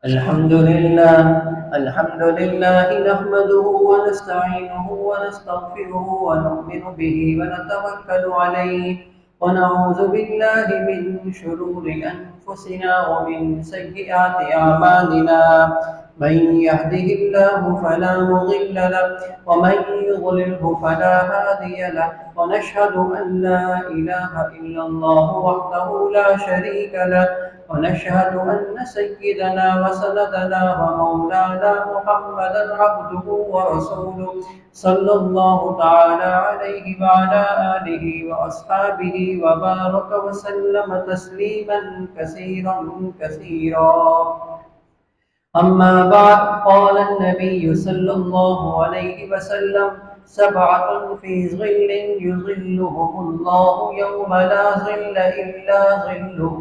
الحمد لله نحمده ونستعينه ونستغفره ونؤمن به ونتوكل عليه ونعوذ بالله من شرور أنفسنا ومن سيئات أعمالنا. من يهده الله فلا مضل له ومن يضلله فلا هادي له، ونشهد أن لا إله إلا الله وحده لا شريك له، ونشهد أن سيدنا وسندنا ومولانا محمدا عبده ورسوله صلى الله تعالى عليه وعلى آله وأصحابه وبارك وسلم تسليما كثيرا كثيرا. أما بعد، قال النبي صلى الله عليه وسلم: سبعة في ظل يظلهم الله يوم لا ظل إلا ظله،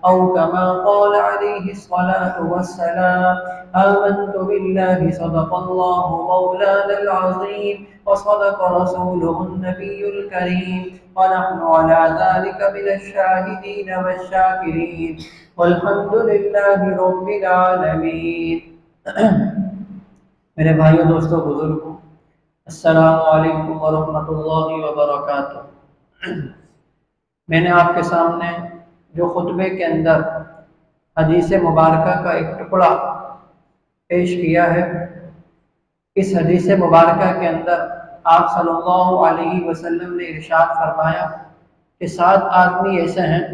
أو كما قال عليه الصلاة والسلام: آمنت بالله صدق الله مولانا العظيم وصدق رسوله النبي الكريم، ونحن على ذلك من الشاهدين والشاكرين، والحمد للہ رب العالمین. میرے بھائیوں، دوستوں، بزرگوں، السلام علیکم ورحمۃ اللہ وبرکاتہ. میں نے آپ کے سامنے جو خطبے کے اندر حدیث مبارکہ کا ایک ٹکڑا پیش کیا ہے، اس حدیث مبارکہ کے اندر آپ صلی اللہ علیہ وسلم نے ارشاد فرمایا کہ 7 آدمی ایسے ہیں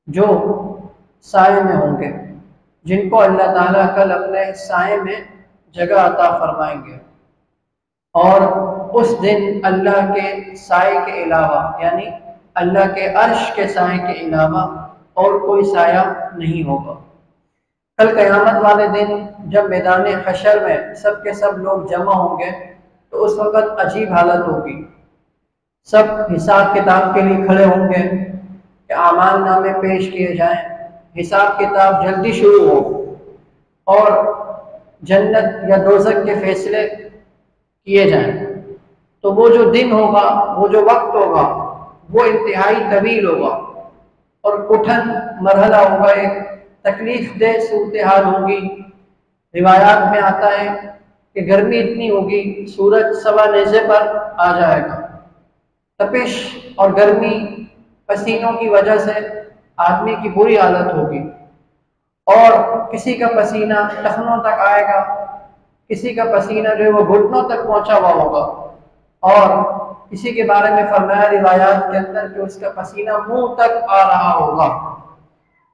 جو سائے میں ہوں گے، جن کو اللہ تعالیٰ کل اپنے سائے میں جگہ عطا فرمائیں گے، اور اس دن اللہ کے سائے کے علاوہ، یعنی اللہ کے عرش کے سائے کے علاوہ اور کوئی سایہ نہیں ہوگا. کل قیامت والے دن جب میدان حشر میں سب کے سب لوگ جمع ہوں گے تو اس وقت عجیب حالت ہوگی. سب حساب کتاب کے لیے کھڑے ہوں گے کہ اعمال نامے پیش کیے جائیں، حساب کتاب جلدی شروع ہو اور جنت یا دوزخ کے فیصلے کیے جائیں. تو وہ جو دن ہوگا، وہ جو وقت ہوگا، وہ انتہائی طویل ہوگا اور کٹھن مرحلہ ہوگا، ایک تکلیف دہ صورتحال ہوگی. روایات میں آتا ہے کہ گرمی اتنی ہوگی، سورج سوا نیزے پر آ جائے گا. تپش اور گرمی، پسینوں کی وجہ سے آدمی کی بری حالت ہوگی، اور کسی کا پسینہ ٹخنوں تک آئے گا، کسی کا پسینہ جو ہے وہ گھٹنوں تک پہنچا ہوا ہوگا، اور کسی کے بارے میں فرمایا روایات کے اندر کہ اس کا پسینہ منہ تک آ رہا ہوگا.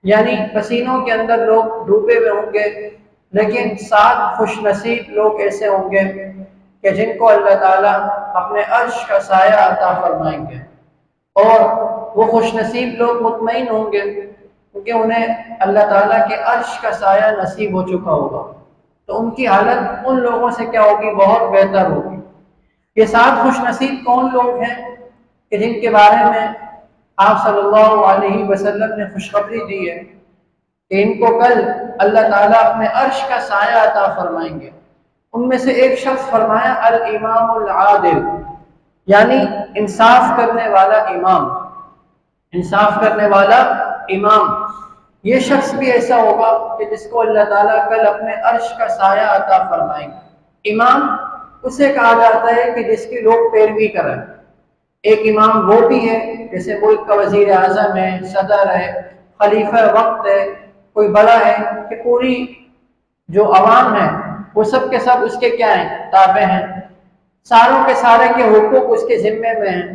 یعنی پسینوں کے اندر لوگ ڈوبے ہوئے ہوں گے، لیکن 7 خوش نصیب لوگ ایسے ہوں گے کہ جن کو اللہ تعالیٰ اپنے عرش کا سایہ عطا فرمائیں گے، اور وہ خوش نصیب لوگ مطمئن ہوں گے کیونکہ انہیں اللہ تعالیٰ کے عرش کا سایہ نصیب ہو چکا ہوگا. تو ان کی حالت ان لوگوں سے کیا ہوگی؟ بہت بہتر ہوگی. یہ 7 خوش نصیب کون لوگ ہیں کہ جن کے بارے میں آپ صلی اللہ علیہ وسلم نے خوشخبری دی ہے کہ ان کو کل اللہ تعالیٰ اپنے عرش کا سایہ عطا فرمائیں گے. ان میں سے ایک شخص فرمایا الامام العادل، یعنی انصاف کرنے والا امام. انصاف کرنے والا امام، یہ شخص بھی ایسا ہوگا کہ جس کو اللہ تعالیٰ کل اپنے عرش کا سایہ عطا فرمائیں گے. امام اسے کہا جاتا ہے کہ جس کی لوگ پیروی کریں. ایک امام وہ بھی ہے جیسے ملک کا وزیر اعظم ہے، صدر ہے، خلیفہ وقت ہے، کوئی بڑا ہے کہ پوری جو عوام ہے وہ سب کے سب اس کے کیا ہیں؟ تابع ہیں. ساروں کے سارے کے حقوق اس کے ذمے میں ہیں.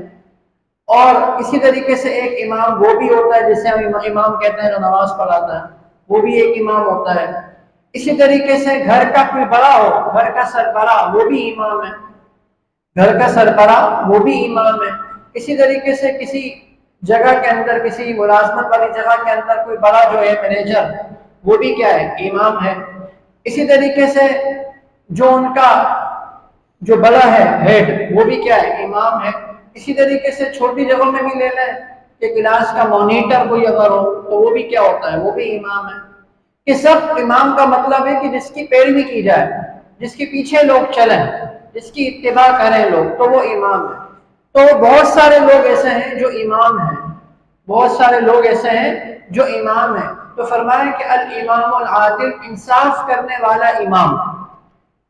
اور اسی طریقے سے ایک امام وہ بھی ہوتا ہے جسے ہم امام کہتے ہیں جو نماز پڑھاتا ہے، وہ بھی ایک امام ہوتا ہے. اسی طریقے سے گھر کا کوئی بڑا ہو، گھر کا سربراہ، وہ بھی امام ہے. گھر کا سربراہ وہ بھی امام ہے. اسی طریقے سے کسی جگہ کے اندر، کسی ملازمت والی جگہ کے اندر کوئی بڑا جو ہے مینیجر، وہ بھی کیا ہے؟ امام ہے. اسی طریقے سے جو ان کا جو بڑا ہے ہیڈ، وہ بھی کیا ہے؟ امام ہے. اسی طریقے سے چھوٹی جگہوں میں بھی لے لیں کہ کلاس کا مانیٹر کوئی اگر ہو تو وہ بھی کیا ہوتا ہے؟ وہ بھی امام ہے. کہ سب امام کا مطلب ہے کہ جس کی پیروی کی جائے، جس کے پیچھے لوگ چلیں، جس کی اتباع کریں لوگ، تو وہ امام ہے. تو بہت سارے لوگ ایسے ہیں جو امام ہیں، بہت سارے لوگ ایسے ہیں جو امام ہیں. تو فرمایا کہ الامام العادل، انصاف کرنے والا امام،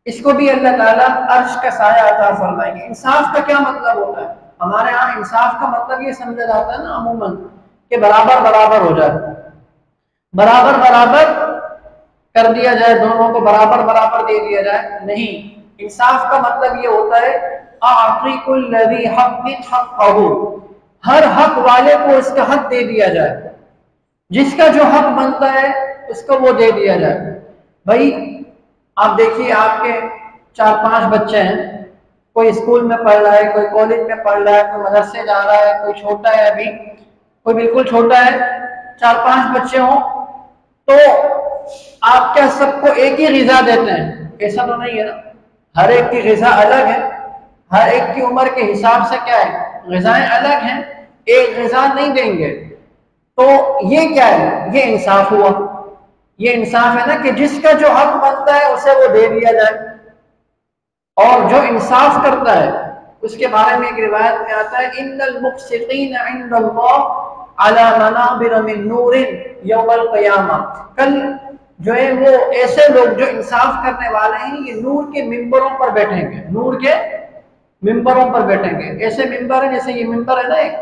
اس کو بھی اللہ تعالیٰ عرش کا سایہ عطا فرمائیں گے۔ انصاف کا کیا مطلب ہوتا ہے؟ ہمارے ہاں انصاف کا مطلب یہ سمجھا جاتا ہے نا عموماً کہ برابر برابر ہو جائے، برابر برابر کر دیا جائے، دونوں کو برابر برابر دے دیا جائے۔ نہیں، انصاف کا مطلب یہ ہوتا ہے اعطی کل ذی حق حقہ، ہر حق والے کو اس کا حق دے دیا جائے، جس کا جو حق بنتا ہے اس کو وہ دے دیا جائے۔ بھائی آپ دیکھیے، آپ کے 4-5 بچے ہیں، کوئی اسکول میں پڑھ رہا ہے، کوئی کالج میں پڑھ رہا ہے، کوئی مدرسے جا رہا ہے، کوئی چھوٹا ہے ابھی، کوئی بالکل چھوٹا ہے، 4-5 بچے ہوں، تو آپ کیا سب کو ایک ہی غذا دیتے ہیں؟ ایسا تو نہیں ہے نا، ہر ایک کی غذا الگ ہے، ہر ایک کی عمر کے حساب سے کیا ہے، غذائیں الگ ہیں، ایک غذا نہیں دیں گے۔ تو یہ کیا ہے؟ یہ انصاف ہوا، یہ انصاف ہے نا کہ جس کا جو حق بنتا ہے اسے وہ دے دیا جائے۔ اور جو انصاف کرتا ہے اس کے بارے میں ایک روایت میں آتا ہے ان المقسطین عند اللہ علی منابر من نور یوم القیامہ، کل جو ہے وہ ایسے لوگ جو انصاف کرنے والے ہیں یہ نور کے ممبروں پر بیٹھیں گے، نور کے ممبروں پر بیٹھیں گے۔ ایسے ممبر ہیں جیسے یہ ممبر ہے نا ایک،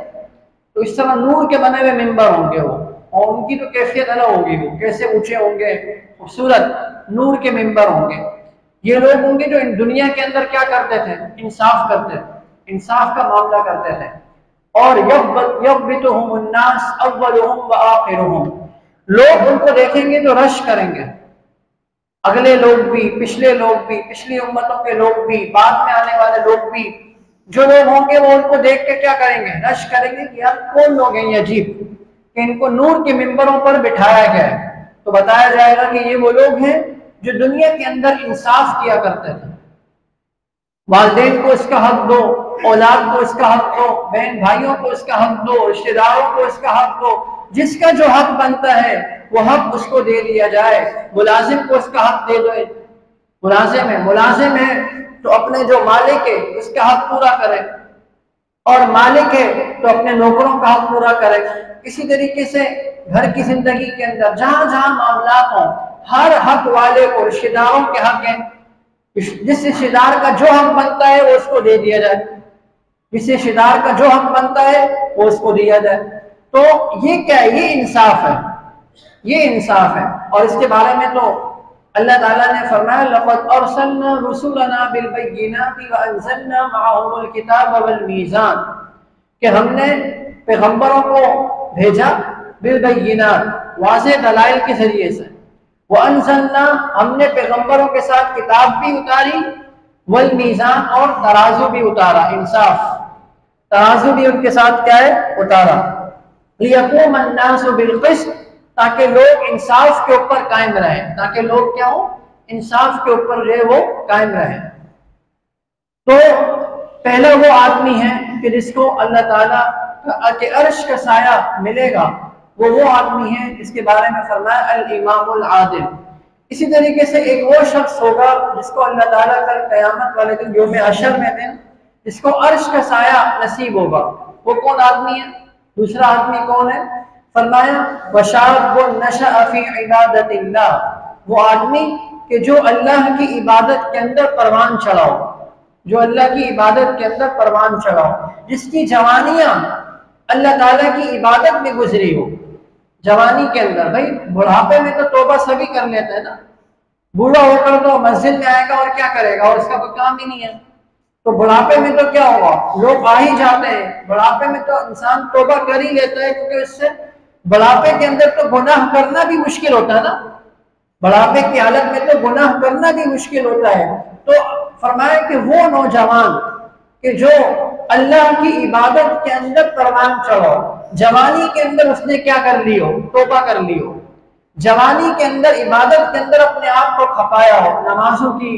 تو اس طرح نور کے بنے ہوئے ممبر ہوں گے وہ، اور ان کی تو کیفیت الگ ہوگی، وہ کیسے اونچے ہوں گے، خوبصورت نور کے ممبر ہوں گے۔ یہ لوگ ہوں گے جو ان دنیا کے اندر کیا کرتے تھے؟ انصاف کرتے تھے، انصاف کا معاملہ کرتے تھے۔ اور یغبطہم الناس اولہم وآخرہم، لوگ ان کو دیکھیں گے تو رش کریں گے، اگلے لوگ بھی، پچھلے لوگ بھی، پچھلی امتوں کے لوگ بھی، بعد میں آنے والے لوگ بھی، جو لوگ ہوں گے وہ ان کو دیکھ کے کیا کریں گے؟ رش کریں گے کہ یار کون لوگ ہیں یہ عجیب، کہ ان کو نور کے ممبروں پر بٹھایا گیا ہے۔ تو بتایا جائے گا کہ یہ وہ لوگ ہیں جو دنیا کے اندر انصاف کیا کرتے تھے، والدین کو اس کا حق دو، اولاد کو اس کا حق دو، بہن بھائیوں کو اس کا حق دو، رشتہ داروں کو اس کا حق دو، جس کا جو حق بنتا ہے وہ حق اس کو دے دیا جائے۔ ملازم کو اس کا حق دے دو، ملازم ہے تو اپنے جو مالک ہے اس کا حق پورا کرے، اور مالک ہے تو اپنے نوکروں کا حق پورا کرے۔ اسی طریقے سے گھر کی زندگی کے اندر جہاں جہاں معاملات ہوں، ہر حق والے کو، رشتہ داروں کے حق ہیں، جس رشتہ دار کا جو حق بنتا ہے وہ اس کو دے دیا جائے، جس رشتہ دار کا جو حق بنتا ہے وہ اس کو دیا جائے۔ تو یہ کیا ہے؟ یہ انصاف ہے، یہ انصاف ہے۔ اور اس کے بارے میں تو اللہ تعالیٰ نے فرمایا لَقَدْ أَرْسَلْنَا رُسُلَنَا بِالْبَيِّنَاتِ وَأَنزَلْنَا مَعَهُمُ الْكِتَابَ وَالْمِيزَانَ، کہ ہم نے پیغمبروں کو بھیجا بالبینات، واضح دلائل کے ذریعے سے، وَأَنزَلْنَا، ہم نے پیغمبروں کے ساتھ کتاب بھی اتاری، والمیزان، اور ترازو بھی اتارا، انصاف ترازو بھی ان کے ساتھ کیا ہے؟ اتارا، لِيَقُومَ النَّاسُ بِالْقِسْطِ، تاکہ لوگ انصاف کے اوپر قائم رہیں، تاکہ لوگ کیا ہوں؟ انصاف کے اوپر جو ہے وہ قائم رہیں۔ تو پہلا وہ آدمی ہے کہ جس کو اللہ تعالیٰ کے عرش کا سایہ ملے گا، وہ آدمی ہے جس کے بارے میں فرمایا الامام العادل۔ اسی طریقے سے ایک وہ شخص ہوگا جس کو اللہ تعالیٰ کل قیامت والے دن یوم حشر میں دن جس کو عرش کا سایہ نصیب ہوگا، وہ کون آدمی ہے؟ دوسرا آدمی کون ہے؟ فرمایا وشاب نشأ فی عبادت اللہ، وہ آدمی کہ جو اللہ کی عبادت کے اندر پروان چڑھاؤ، جو اللہ کی عبادت کے اندر پروان چڑھاؤ، جس کی جوانیاں اللہ تعالیٰ کی عبادت میں گزری ہو۔ جوانی کے اندر، بھائی بڑھاپے میں تو توبہ سبھی کر لیتے ہیں نا، بوڑھا ہو کر تو مسجد میں آئے گا اور کیا کرے گا، اور اس کا کوئی کام ہی نہیں ہے۔ تو بڑھاپے میں تو کیا ہوگا، لوگ آ ہی جاتے ہیں، بڑھاپے میں تو انسان توبہ کر ہی لیتا ہے، کیونکہ اس سے بڑھاپے کے اندر تو گناہ کرنا بھی مشکل ہوتا ہے نا، بڑھاپے کی حالت میں تو گناہ کرنا بھی مشکل ہوتا ہے۔ تو فرمایا کہ وہ نوجوان کہ جو اللہ کی عبادت کے اندر پروان چڑھو، جوانی کے اندر اس نے کیا کر لی ہو؟ توبہ کر لی ہو، جوانی کے اندر عبادت کے اندر اپنے آپ کو کھپایا ہو، نمازوں کی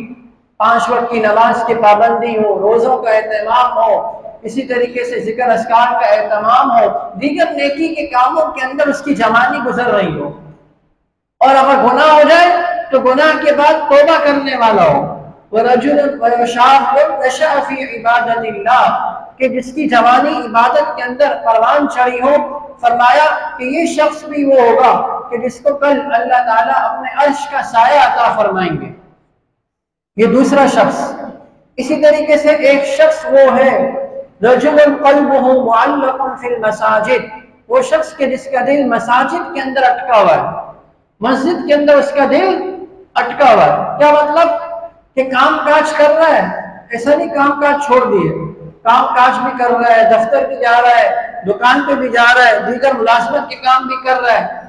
5 وقت کی نماز کی پابندی ہو، روزوں کا اہتمام ہو، اسی طریقے سے ذکر اذکار کا اہتمام ہو، دیگر نیکی کے کاموں کے اندر اس کی جوانی گزر رہی ہو، اور اگر گناہ ہو جائے تو گناہ کے بعد توبہ کرنے والا ہو۔ وَرَجُلٌ وَيَشَابٌ نَشَأَ فِي عِبَادَةِ اللَّهِ، کہ جس کی جوانی عبادت کے اندر پروان چڑھی ہو، فرمایا کہ یہ شخص بھی وہ ہوگا کہ جس کو کل اللہ تعالیٰ اپنے عرش کا سایہ عطا فرمائیں گے. یہ دوسرا شخص. اسی طریقے سے ایک شخص وہ ہے رجل قلبہ معلق فی المساجد، وہ شخص کے جس کا دل مساجد کے اندر اٹکا ہوا ہے، مسجد کے اندر اس کا دل اٹکا ہوا ہے. کیا مطلب کہ کام کاج کر رہا ہے، ایسا نہیں کام کاج چھوڑ دیے، کام کاج بھی کر رہا ہے، دفتر بھی جا رہا ہے، دکان پہ بھی جا رہا ہے، دیگر ملازمت کے کام بھی کر رہا ہے،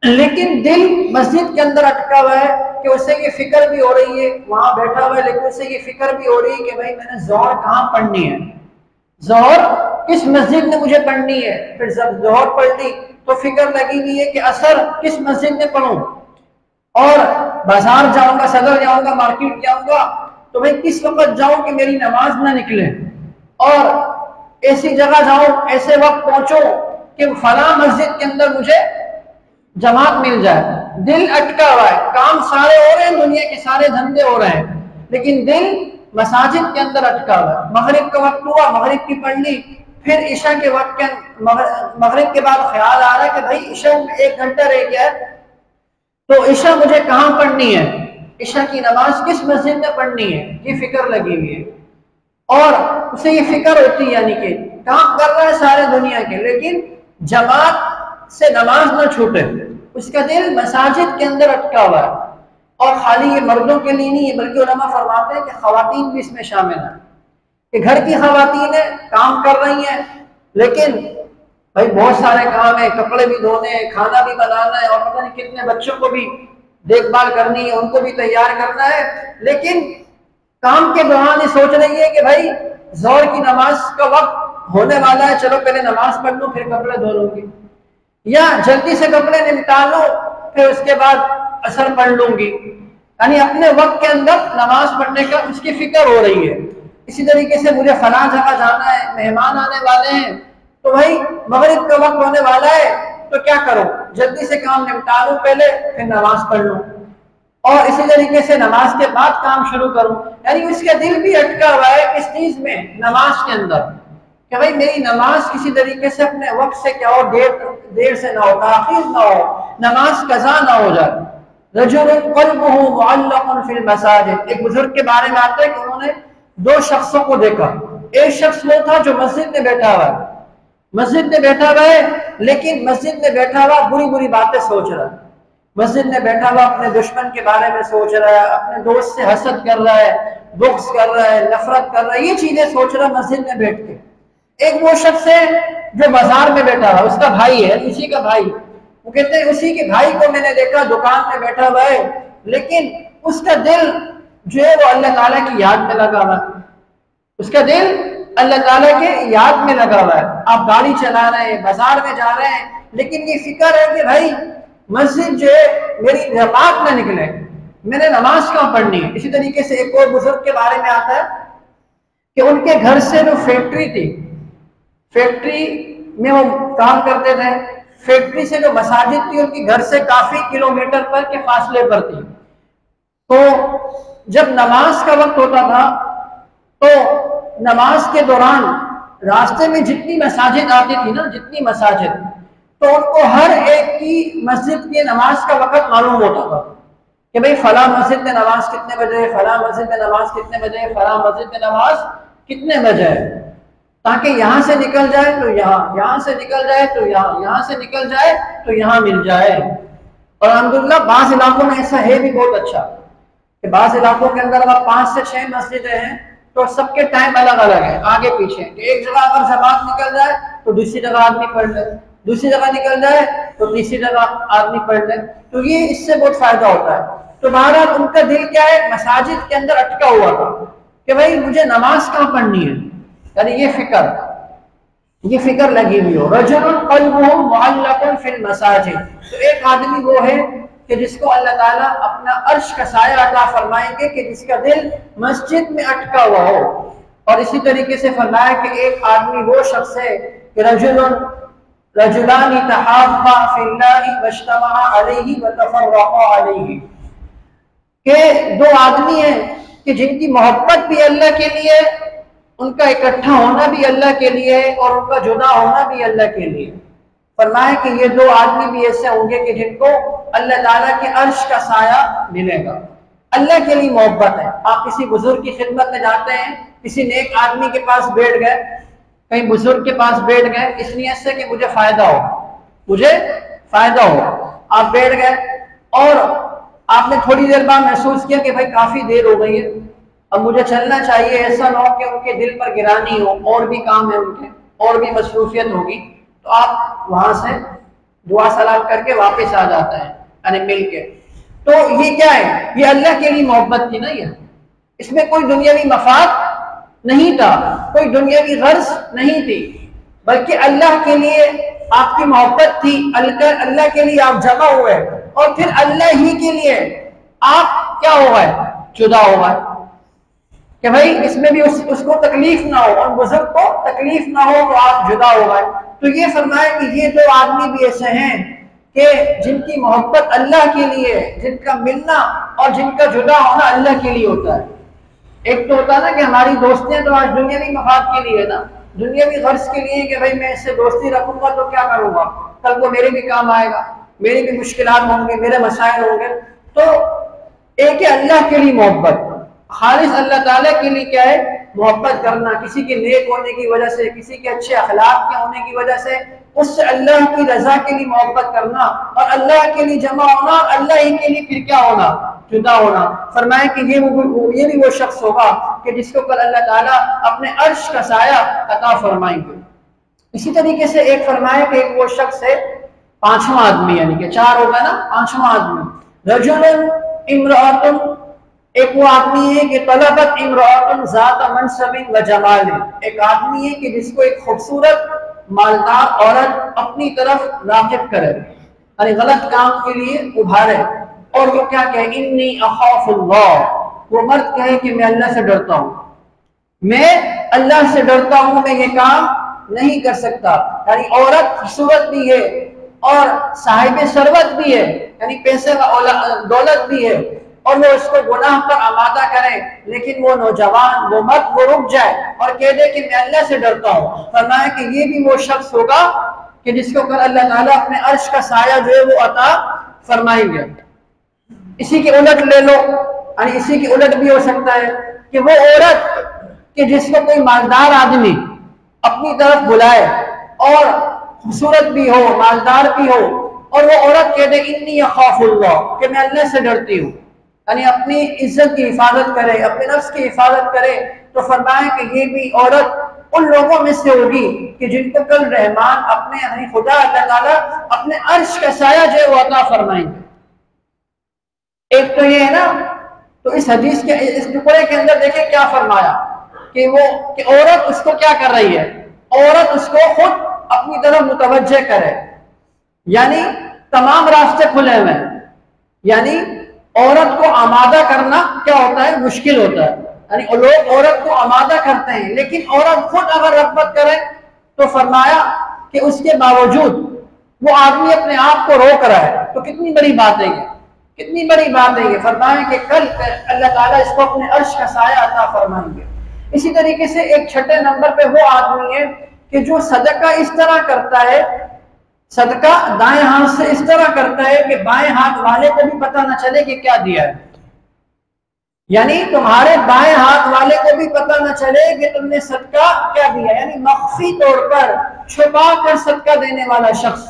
لیکن دل مسجد کے اندر اٹکا ہوا ہے کہ اسے یہ فکر بھی ہو رہی ہے، وہاں بیٹھا ہوا ہے لیکن اسے یہ فکر بھی ہو رہی ہے کہ بھائی میں نے ظہر کہاں پڑھنی ہے، ظہر کس مسجد میں مجھے پڑھنی ہے. پھر جب ظہر پڑھ لی تو فکر لگی ہوئی ہے کہ عصر کس مسجد میں پڑھوں، اور بازار جاؤں گا، صدر جاؤں گا، مارکیٹ جاؤں گا تو بھائی کس وقت جاؤں کہ میری نماز نہ نکلے، اور ایسی جگہ جاؤں، ایسے وقت پہنچو کہ فلاں مسجد کے اندر مجھے جماعت مل جائے. دل اٹکا ہوا ہے، کام سارے ہو رہے ہیں، دنیا کے سارے دھندے ہو رہے ہیں، لیکن دل مساجد کے اندر اٹکا ہوا ہے. مغرب کا وقت ہوا، مغرب کی پڑھ لی، پھر عشاء کے وقت کے مغرب کے بعد خیال آ رہا ہے کہ بھائی عشاء میں 1 گھنٹہ رہ گیا ہے تو عشاء مجھے کہاں پڑھنی ہے، عشاء کی نماز کس مسجد میں پڑھنی ہے، یہ فکر لگی ہوئی ہے. اور اسے یہ فکر ہوتی ہے، یعنی کہ کام کر رہا ہے سارے دنیا کے، لیکن جماعت سے نماز نہ چھوٹے، اس کا دل مساجد کے اندر اٹکا ہوا ہے. اور خالی یہ مردوں کے لیے نہیں ہے بلکہ علماء فرماتے ہیں کہ خواتین بھی اس میں شامل ہیں، کہ گھر کی خواتین کام کر رہی ہیں لیکن بھائی بہت سارے کام ہیں، کپڑے بھی دھونے ہیں، کھانا بھی بنانا ہے، اور پتہ نہیں کتنے بچوں کو بھی دیکھ بھال کرنی ہے، ان کو بھی تیار کرنا ہے، لیکن کام کے دوران یہ سوچ رہی ہے کہ بھائی ظہر کی نماز کا وقت ہونے والا ہے، چلو پہلے نماز پڑھ لوں پھر کپڑے دھو لوں گی، یا جلدی سے کپڑے نمٹا لوں پھر اس کے بعد عصر پڑھ لوں گی. یعنی اپنے وقت کے اندر نماز پڑھنے کا اس کی فکر ہو رہی ہے. اسی طریقے سے مجھے فلاں جگہ جانا ہے، مہمان آنے والے ہیں، تو بھائی مغرب کا وقت ہونے والا ہے تو کیا کروں، جلدی سے کام نمٹا لوں پہلے پھر نماز پڑھ لوں، اور اسی طریقے سے نماز کے بعد کام شروع کروں. یعنی اس کا دل بھی اٹکا ہوا ہے اس چیز میں، نماز کے اندر، کہ بھائی میری نماز کسی طریقے سے اپنے وقت سے کیا ہو، دیر سے نہ ہو، تاخیر نہ ہو، نماز قضا نہ ہو جائے. رجل قلبہ معلق فی المساجد. ایک بزرگ کے بارے میں آتا ہے کہ انہوں نے 2 شخصوں کو دیکھا. ایک شخص وہ تھا جو مسجد میں بیٹھا ہوا ہے، مسجد میں بیٹھا ہوا ہے لیکن مسجد میں بیٹھا ہوا بری بری باتیں سوچ رہا ہے، مسجد میں بیٹھا ہوا اپنے دشمن کے بارے میں سوچ رہا ہے، اپنے دوست سے حسد کر رہا ہے، بغض کر رہا ہے، نفرت کر رہا ہے، یہ چیزیں سوچ رہا ہے مسجد میں بیٹھ کے. ایک وہ شخص ہے جو بازار میں بیٹھا ہوا، اس کا بھائی ہے، اسی کا بھائی، وہ کہتے ہیں اسی کے بھائی کو میں نے دیکھا دکان میں بیٹھا ہوا ہے لیکن اس کا دل جو ہے وہ اللہ تعالیٰ کی یاد میں لگا ہوا ہے، اس کا دل اللہ تعالیٰ کے یاد میں لگا ہوا ہے. آپ گاڑی چلا رہے ہیں، بازار میں جا رہے ہیں، لیکن یہ فکر ہے کہ بھائی مسجد جو ہے میری جماعت نہ نکلے، میں نے نماز کہاں پڑھنی ہے. اسی طریقے سے ایک اور بزرگ کے بارے میں آتا ہے کہ ان کے گھر سے جو فیکٹری تھی، فیکٹری میں وہ کام کرتے تھے، فیکٹری سے جو مساجد تھی ان کی گھر سے کافی کلومیٹر پر کے فاصلے پر تھی. تو جب نماز کا وقت ہوتا تھا تو نماز کے دوران راستے میں جتنی مساجد آتی تھی نا، جتنی مساجد، تو ان کو ہر ایک کی مسجد کی نماز کا وقت معلوم ہوتا تھا کہ بھئی فلاں مسجد میں نماز کتنے بجے، فلاں مسجد میں نماز کتنے بجے، فلاں مسجد میں نماز کتنے بجے ہے، تاکہ یہاں سے نکل جائے تو یہاں، یہاں سے نکل جائے تو یہاں، یہاں سے نکل جائے تو یہاں مل جائے. اور الحمدللہ بعض علاقوں میں ایسا ہے بھی بہت اچھا کہ بعض علاقوں کے اندر اگر 5 سے 6 مسجدیں ہیں تو سب کے ٹائم الگ الگ ہے، آگے پیچھے، کہ ایک جگہ اگر جماعت نکل جائے تو دوسری جگہ آدمی پڑھ لے، دوسری جگہ نکل جائے تو تیسری جگہ آدمی پڑھ لے، تو یہ اس سے بہت فائدہ ہوتا ہے. تو بہرحال ان کا دل کیا ہے، مساجد کے اندر اٹکا ہوا تھا کہ بھائی مجھے نماز کہاں پڑھنی ہے، یعنی یہ فکر لگی ہوئی ہو. رجل قلبہ معلق فی المساجد. تو ایک آدمی وہ ہے کہ جس کو اللہ تعالیٰ اپنا عرش کا سایہ عطا فرمائیں گے، کہ جس کا دل مسجد میں اٹکا ہوا ہو. اور اسی طریقے سے فرمایا کہ ایک آدمی وہ شخص ہے کہ رجلان تحابا فی اللہ واجتمعا علیہ وتفرقا علیہ، کہ 2 آدمی ہیں کہ جن کی محبت بھی اللہ کے لیے، ان کا اکٹھا ہونا بھی اللہ کے لیے، اور ان کا جدا ہونا بھی اللہ کے لیے. فرمایا کہ یہ دو آدمی بھی ایسے ہوں گے کہ جن کو اللہ تعالیٰ کے عرش کا سایہ ملے گا۔ اللہ کے لیے محبت ہے۔ آپ کسی بزرگ کی خدمت میں جاتے ہیں، کسی نیک آدمی کے پاس بیٹھ گئے، کہیں بزرگ کے پاس بیٹھ گئے اس نیت سے کہ مجھے فائدہ ہو، مجھے فائدہ ہو، آپ بیٹھ گئے اور آپ نے تھوڑی دیر بعد محسوس کیا کہ بھائی کافی دیر ہو گئی ہے، اب مجھے چلنا چاہیے، ایسا نہ ہو کہ ان کے دل پر گرانی ہو، اور بھی کام ہے ان کے، اور بھی مصروفیت ہوگی، تو آپ وہاں سے دعا سلام کر کے واپس آ جاتا ہے، یعنی مل کے۔ تو یہ کیا ہے؟ یہ اللہ کے لیے محبت تھی نا، یہ اس میں کوئی دنیاوی مفاد نہیں تھا، کوئی دنیاوی غرض نہیں تھی، بلکہ اللہ کے لیے آپ کی محبت تھی، اللہ کے لیے آپ جمع ہوئے، اور پھر اللہ ہی کے لیے آپ کیا ہو گئے؟ جدا ہو گئے، کہ بھائی اس میں بھی اس کو تکلیف نہ ہو، اور بزرگ کو تکلیف نہ ہو، تو آپ جدا ہو گئے۔ تو یہ فرمایا کہ یہ دو آدمی بھی ایسے ہیں کہ جن کی محبت اللہ کے لیے، جن کا ملنا اور جن کا جدا ہونا اللہ کے لیے ہوتا ہے۔ ایک تو ہوتا ہے نا کہ ہماری دوستیاں تو آج دنیاوی مفاد کے لیے نا، دنیاوی غرض کے لیے، کہ بھائی میں اس سے دوستی رکھوں گا تو کیا کروں گا، کل کو میرے بھی کام آئے گا، میری بھی مشکلات ہوں گے، میرے مسائل ہوں گے۔ تو ایک ہے اللہ کے لیے محبت، خالص اللہ تعالیٰ کے لیے کیا ہے؟ محبت کرنا، کسی کے نیک ہونے کی وجہ سے، کسی کے اچھے اخلاق کے ہونے کی وجہ سے اس سے اللہ کی رضا کے لیے محبت کرنا، اور اللہ کے لیے جمع ہونا، اور اللہ ہی کے لیے پھر کیا ہونا؟ جدا ہونا۔ فرمایا کہ یہ بھی وہ شخص ہوگا کہ جس کو کل اللہ تعالیٰ اپنے عرش کا سایہ عطا فرمائیں گے۔ اسی طریقے سے ایک فرمایا کہ ایک وہ شخص ہے، پانچواں آدمی، یعنی کہ چار ہوگا نا، پانچواں آدمی، رجل امرأۃ، ایک وہ آدمی ہے کہ طلبت امرأۃ ذات منصب و جمال، ایک آدمی ہے کہ جس کو ایک خوبصورت مالدار عورت اپنی طرف راغب کرے، یعنی غلط کام کے لیے ابھارے، اور وہ کیا کہے؟ انی اخاف اللہ، وہ مرد کہے کہ میں اللہ سے ڈرتا ہوں، میں اللہ سے ڈرتا ہوں، میں یہ کام نہیں کر سکتا۔ یعنی عورت خوبصورت بھی ہے اور صاحب ثروت بھی ہے، یعنی پیسے کا دولت بھی ہے، اور وہ اس کو گناہ پر آمادہ کرے، لیکن وہ نوجوان، وہ مرد، وہ رک جائے اور کہہ دے کہ میں اللہ سے ڈرتا ہوں۔ فرمایا کہ یہ بھی وہ شخص ہوگا کہ جس کو کل اللہ تعالیٰ اپنے عرش کا سایہ جو ہے وہ عطا فرمائیں گے۔ اسی کے الٹ لے لو، یعنی اسی کے الٹ بھی ہو سکتا ہے کہ وہ عورت کہ جس کو کوئی مالدار آدمی اپنی طرف بلائے، اور خوبصورت بھی ہو، مالدار بھی ہو، اور وہ عورت کہہ دے انی اخاف اللہ، کہ میں اللہ سے ڈرتی ہوں، یعنی اپنی عزت کی حفاظت کرے، اپنے نفس کی حفاظت کرے، تو فرمایا کہ یہ بھی عورت ان لوگوں میں سے ہوگی کہ جن کو کل رحمان اپنے، یعنی خدا اللہ تعالیٰ اپنے عرش کا سایہ جو ہے وہ عطا فرمائیں گے۔ ایک تو یہ ہے نا، تو اس حدیث کے اس ٹکڑے کے اندر دیکھیں کیا فرمایا کہ وہ کہ عورت اس کو کیا کر رہی ہے؟ عورت اس کو خود اپنی طرف متوجہ کرے، یعنی تمام راستے کھلے ہوئے ہیں، یعنی عورت کو آمادہ کرنا کیا ہوتا ہے؟ مشکل ہوتا ہے، یعنی لوگ عورت کو آمادہ کرتے ہیں، لیکن عورت خود اگر رغبت کرے تو فرمایا کہ اس کے باوجود وہ آدمی اپنے آپ کو روک رہا ہے، تو کتنی بڑی بات ہے یہ، کتنی بڑی بات ہے یہ۔ فرمایا کہ کل اللہ تعالیٰ اس کو اپنے عرش کا سایہ عطا فرمائیں گے۔ اسی طریقے سے ایک چھٹے نمبر پہ وہ آدمی ہے کہ جو صدقہ اس طرح کرتا ہے، صدقہ دائیں ہاتھ سے اس طرح کرتا ہے کہ بائیں ہاتھ والے کو بھی پتہ نہ چلے کہ کیا دیا ہے، یعنی تمہارے بائیں ہاتھ والے کو بھی پتہ نہ چلے کہ تم نے صدقہ کیا دیا، یعنی مخفی طور پر چھپا کر صدقہ دینے والا شخص،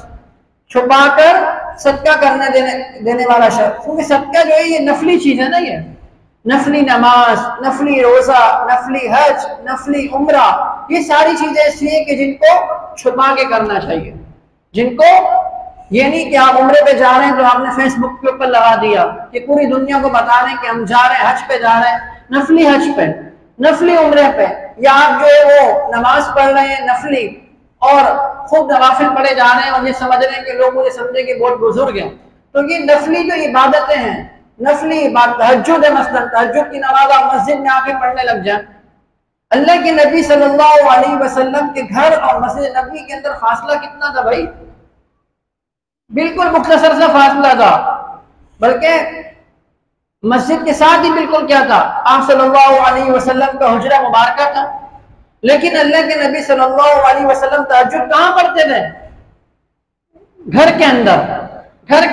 چھپا کر صدقہ کرنے دینے والا شخص، کیونکہ صدقہ جو ہے یہ نفلی چیز ہے نا، یہ نفلی نماز، نفلی روزہ، نفلی حج، نفلی عمرہ، یہ ساری چیزیں ایسی ہیں کہ جن کو چھپا کے کرنا چاہیے، جن کو یہ نہیں کہ آپ عمرے پہ جا رہے ہیں تو آپ نے فیس بک کے اوپر لگا دیا کہ پوری دنیا کو بتا رہے ہیں کہ ہم جا رہے ہیں، حج پہ جا رہے ہیں، نفلی حج پہ، نفلی عمرے پہ، یا آپ جو ہے وہ نماز پڑھ رہے ہیں نفلی اور خود نوافل پڑھے جا رہے ہیں اور یہ سمجھ رہے ہیں کہ لوگ مجھے سمجھے کہ بہت بزرگ ہیں، تو یہ نفلی جو عبادتیں ہیں، نفلی عبادت، تہجد ہے، مثلا تہجد کی نماز آپ مسجد میں آ کے پڑھنے لگ جائیں۔ اللہ کے نبی صلی اللہ علیہ وسلم کے گھر اور مسجد نبی کے اندر فاصلہ کتنا تھا بھائی؟ بالکل مختصر سا فاصلہ تھا، بلکہ مسجد کے ساتھ ہی بالکل کیا تھا؟ آپ صلی اللہ علیہ وسلم کا حجرہ مبارکہ تھا، لیکن اللہ کے نبی صلی اللہ علیہ وسلم تہجد کہاں پڑھتے تھے؟ گھر کے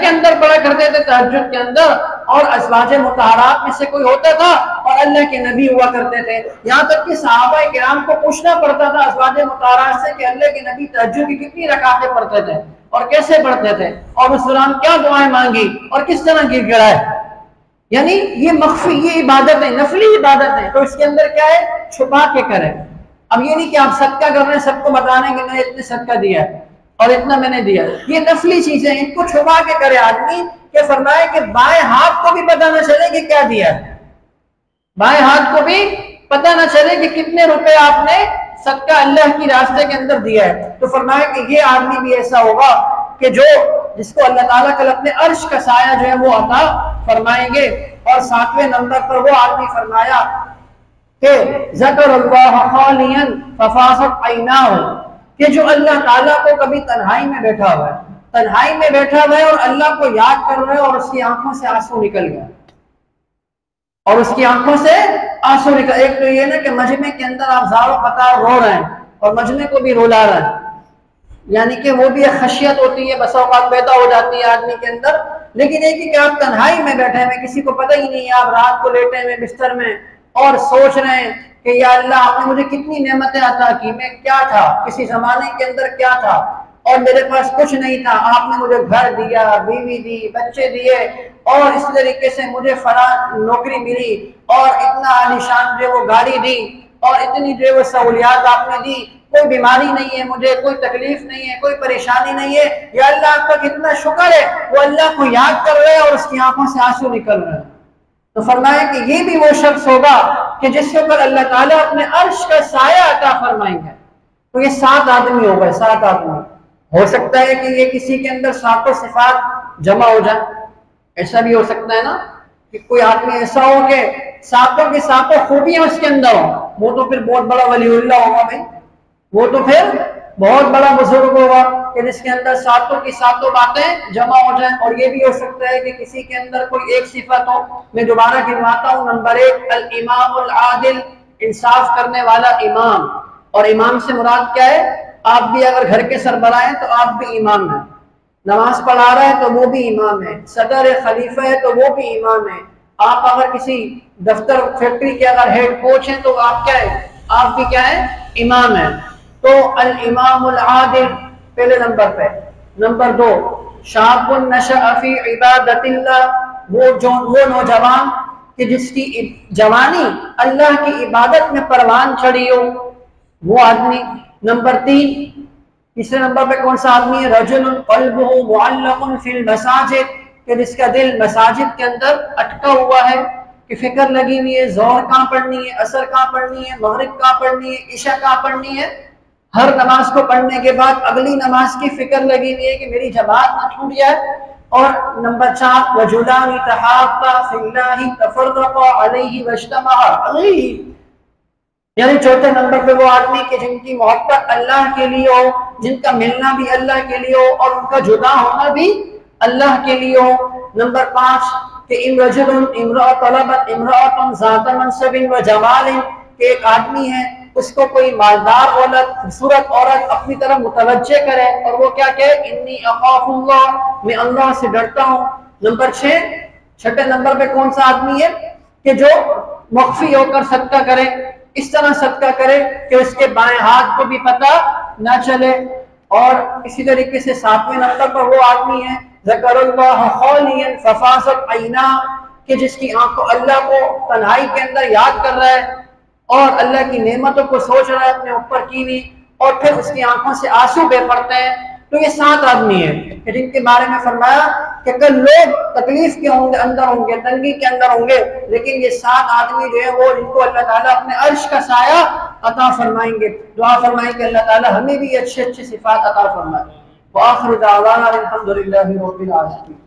اندر پڑھا کرتے تھے تہجد کے اندر، اور ازواج مطہرات میں سے کوئی ہوتا تھا اور اللہ کے نبی ہوا کرتے تھے، یہاں تک کہ صحابہ کرام کو پوچھنا پڑتا تھا ازواج مطہرات سے کہ اللہ کے نبی تہجد کی کتنی رکعتیں پڑھتے تھے اور کیسے پڑھتے تھے، اور اس دوران کیا دعائیں مانگی اور کس طرح گر گڑائے۔ یعنی یہ مخفی، یہ عبادت ہے، نفلی عبادت ہے، تو اس کے اندر کیا ہے، چھپا کے کریں۔ اب یہ نہیں کہ آپ صدقہ کر رہے ہیں سب کو بتانے کہ میں نے اتنے صدقہ دیا ہے اور اتنا میں نے دیا، یہ نفلی چیزیں، ان کو چھپا کے کرے آدمی، کہ فرمائے کہ بائیں ہاتھ کو بھی پتہ نہ چلے کہ کیا دیا ہے، بائیں ہاتھ کو بھی پتہ نہ چلے کہ کتنے روپے آپ نے صدقہ اللہ کی راستے کے اندر دیا ہے۔ تو فرمایا کہ یہ آدمی بھی ایسا ہوگا کہ جس کو اللہ تعالیٰ کل اپنے عرش کا سایہ جو ہے وہ عطا فرمائیں گے۔ اور 7ویں نمبر پر وہ آدمی فرمایا کہ ذکر اللہ خالیا ففاضت عیناہ، کہ جو اللہ تعالیٰ کو کبھی تنہائی میں بیٹھا ہوا ہے اور اللہ کو یاد کر رہا ہے اور اس کی آنکھوں سے آنسو نکل گیا، ایک تو یہ نا کہ مجمع کے اندر آپ زاروں قطار رو رہے ہیں اور مجمع کو بھی رولا رہے ہیں، یعنی کہ وہ بھی ایک خشیت ہوتی ہے، بس اوقات پیدا ہو جاتی ہے آدمی کے اندر، لیکن ایک ہی کہ آپ تنہائی میں بیٹھے ہیں، کسی کو پتہ ہی نہیں ہے، آپ رات کو لیٹے ہوئے بستر میں اور سوچ رہے ہیں کہ یا اللہ آپ نے مجھے کتنی نعمتیں عطا کی، میں کیا تھا، کسی زمانے کے اندر کیا تھا اور میرے پاس کچھ نہیں تھا، آپ نے مجھے گھر دیا، بیوی دی، بچے دیے، اور اس طریقے سے مجھے فلاں نوکری ملی اور اتنا عالیشان جو وہ گاڑی دی اور اتنی جو وہ سہولیات آپ نے دی، کوئی بیماری نہیں ہے، مجھے کوئی تکلیف نہیں ہے، کوئی پریشانی نہیں ہے، یا اللہ آپ کا کتنا شکر ہے۔ وہ اللہ کو یاد کر رہے اور اس کی آنکھوں سے آنسو نکل رہے ہیں۔ تو فرمایا کہ یہ بھی وہ شخص ہوگا کہ جس کے اوپر اللہ تعالیٰ اپنے عرش کا سایہ عطا فرمائیں گے۔ تو یہ 7 آدمی ہو گئے، 7 آدمی۔ ہو سکتا ہے کہ یہ کسی کے اندر 7 صفات جمع ہو جائیں، ایسا بھی ہو سکتا ہے نا کہ کوئی آدمی ایسا ہو کہ 7 کی 7 خوبیاں اس کے اندر ہوں، وہ تو پھر بہت بڑا ولی اللہ ہوگا بھائی، وہ تو پھر بہت بڑا بزرگ ہوگا کہ جس کے اندر 7 کی 7 باتیں جمع ہو جائیں۔ اور یہ بھی ہو سکتا ہے کہ کسی کے اندر کوئی ایک صفت ہو۔ میں دوبارہ گنواتا ہوں، نمبر 1 الامام العادل، انصاف کرنے والا امام، اور امام سے مراد کیا ہے، آپ بھی اگر گھر کے سربراہ ہیں تو آپ بھی امام ہیں، نماز پڑھا رہا ہے تو وہ بھی امام ہے، صدر خلیفہ ہے تو وہ بھی امام ہے، آپ اگر کسی دفتر فیکٹری کے اگر ہیڈ کوچ ہیں تو آپ کیا ہے، آپ بھی کیا ہے، امام ہیں۔ تو الامام العادل پہلے نمبر پہ۔ نمبر 2 شاب نشأ فی عبادت اللہ، وہ نوجوان کہ جس کی جوانی اللہ کی عبادت میں پروان چڑھی ہو، وہ آدمی۔ نمبر 3، تیسرے نمبر پہ کون سا آدمی ہے، رجل قلبہ معلق فی المساجد، کہ جس کا دل مساجد کے اندر اٹکا ہوا ہے، کہ فکر لگی ہوئی ہے ظہر کہاں پڑھنی ہے، عصر کہاں پڑھنی ہے، مغرب کہاں پڑھنی ہے، عشاء کہاں پڑھنی ہے، ہر نماز کو پڑھنے کے بعد اگلی نماز کی فکر لگی ہوئی ہے کہ میری جماعت نہ چھوٹ جائے۔ اور نمبر 4 رجلان تحابا فی اللہ تفرقا علیہ واجتمعا علیہ، یعنی چوتھے نمبر پہ وہ آدمی کہ جن کی محبت اللہ کے لیے ہو، جن کا ملنا بھی اللہ کے لیے ہو اور ان کا جدا ہونا بھی اللہ کے لیے ہو۔ نمبر 5 کہ ان رجل امرأة طلبت امرأة ذات منصب و جمال، کہ ایک آدمی ہے اس کو کوئی مالدار عورت، خوبصورت عورت اپنی طرف متوجہ کرے اور وہ کیا کہے، انی اخاف اللہ، میں اللہ سے ڈرتا ہوں۔ نمبر 6 چھٹے نمبر پہ کون سا آدمی ہے کہ جو مخفی ہو کر صدقہ کرے، اس طرح صدقہ کرے کہ اس کے بائیں ہاتھ کو بھی پتہ نہ چلے۔ اور اسی طریقے سے 7ویں نمبر پر وہ آدمی ہے ذکر اللہ خالیا ففاضت عیناہ، کہ جس کی آنکھوں اللہ کو تنہائی کے اندر یاد کر رہا ہے اور اللہ کی نعمتوں کو سوچ رہا ہے اپنے اوپر کی بھی، اور پھر اس کی آنکھوں سے آنسو بہ پڑتے ہیں۔ تو یہ 7 آدمی ہیں جن کے بارے میں فرمایا کہ کل لوگ تکلیف کے اندر ہوں گے، تنگی کے اندر ہوں گے، لیکن یہ 7 آدمی جو ہے وہ جن کو اللہ تعالیٰ اپنے عرش کا سایہ عطا فرمائیں گے۔ دعا فرمائیں کہ اللہ تعالیٰ ہمیں بھی اچھے صفات عطا فرمائے۔ وآخر دعوانا الحمد للہ رب العالمین۔